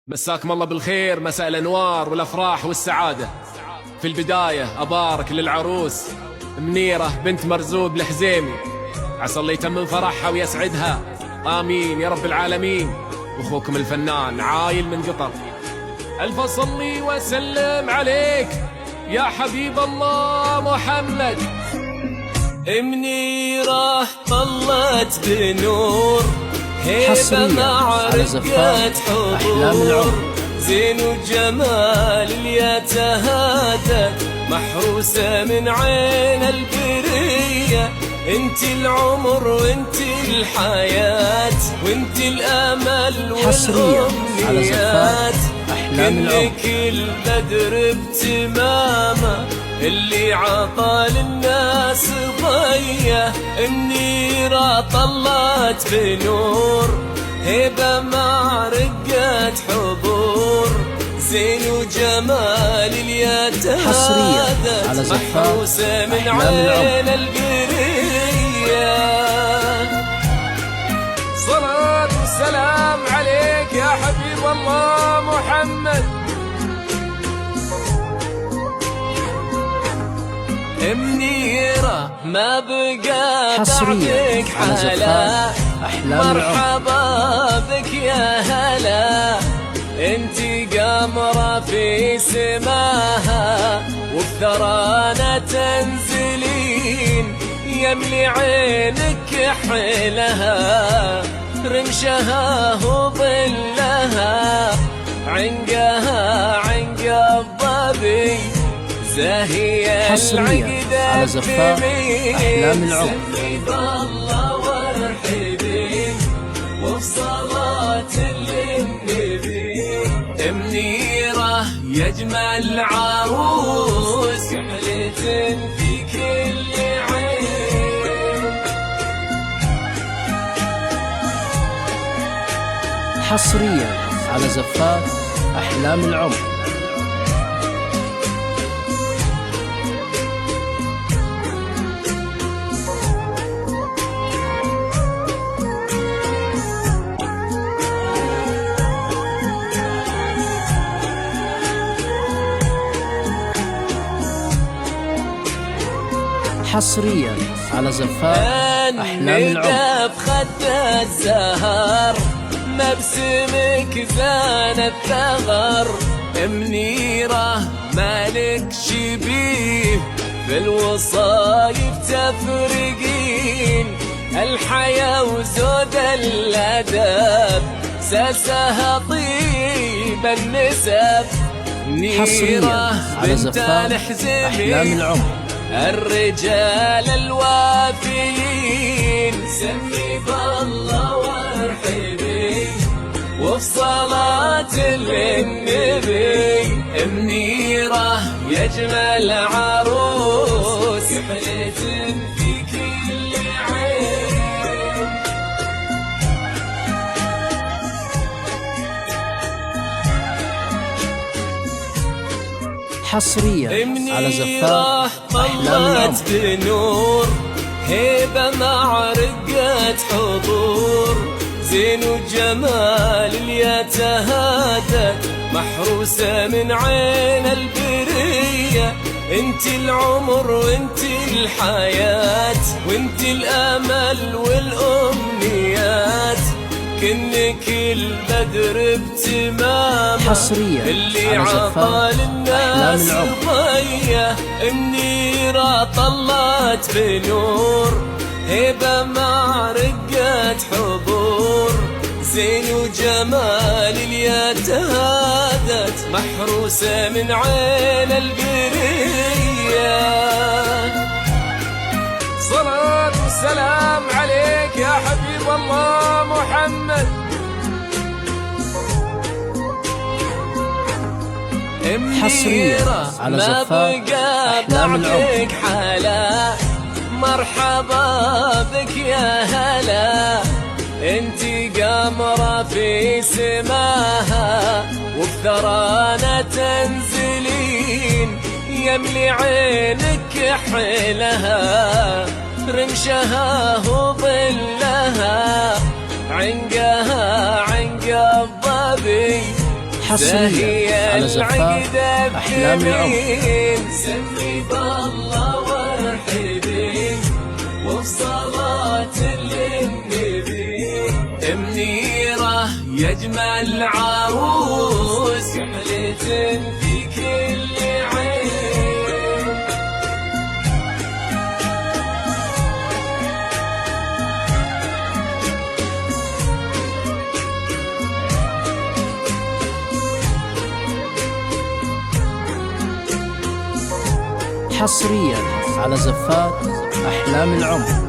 مساكم الله بالخير، مساء الأنوار والأفراح والسعادة. في البداية أبارك للعروس منيرة بنت مرزوق الحزيمي، عسى الله يتمم فرحها ويسعدها، آمين يا رب العالمين. وأخوكم الفنان عايل من قطر. ألف صلي وسلم عليك يا حبيب الله محمد. منيرة طلت بنور هيبة مع رقة حضور، زين وجمال اللي تهادت محروسة من عين البرية. انت العمر وانت الحياة وانت الامل والامنيات، كنك البدر بتمامه اللي عطى للناس ضيه. منيرة طلت بنور هبة مع رقة حضور، زين وجمال اليتهادت محروسة من عين القرية. صلاة والسلام عليك يا حبيب الله محمد. منيرة ما بقى بعدك حلا، مرحبا بك يا هلا. انتي قمرة في سماها وبثرانا تنزلين، يملي عينك حيلها رمشها وظلها، عنقها عنق الظبي زاهية حصريا على زفاف أحلام العمر. سمي بالله وارحبي وبصلاة للنبي. منيرة يا اجمل عروس كحلة في كل عين. حصريا على زفاف أحلام العمر. حصريا على زفاف أحلام العمر. بخد الزهر مبسمك زان الثغر. منيرة مالك شبيه بالوصايف تفرقين، الحياة وزود الأدب ساسها طيب النسب. حصريا على زفاف أحلام العمر. الرجال الوافيين سمي بالله وارحبي وبصلاة للنبي. منيرة يا اجمل عروس كحلة في كل عين. حصريا على زفاف أحلام العمر. بنور هيبة مع رقة حضور، زين وجمال اللي تهادت محروسة من عين البرية. انت العمر وانت الحياة وانت الامل والامنيات، كنك البدر بتمامه حصريا اللي عطى للناس ضيه. منيرة طلت بنور هبة مع رقة حضور، زين وجمال اللي تهادت محروسة من عين القرية. صلاة والسلام عليك يا حبيب الله محمد. حصريا على زفاف أحلام العمر. حلا مرحبا بك يا هلا. انتي قمرة في سماها وبثرانا تنزلين، يملي عينك حيلها رمشها وظلها، عنقها عنق الظبي حصريا على زفاف أحلام العمر. سمي بالله وارحبي وبصلاة للنبي. منيرة يا اجمل عروس كحلة في كل عين. حصريا على زفاف أحلام العمر.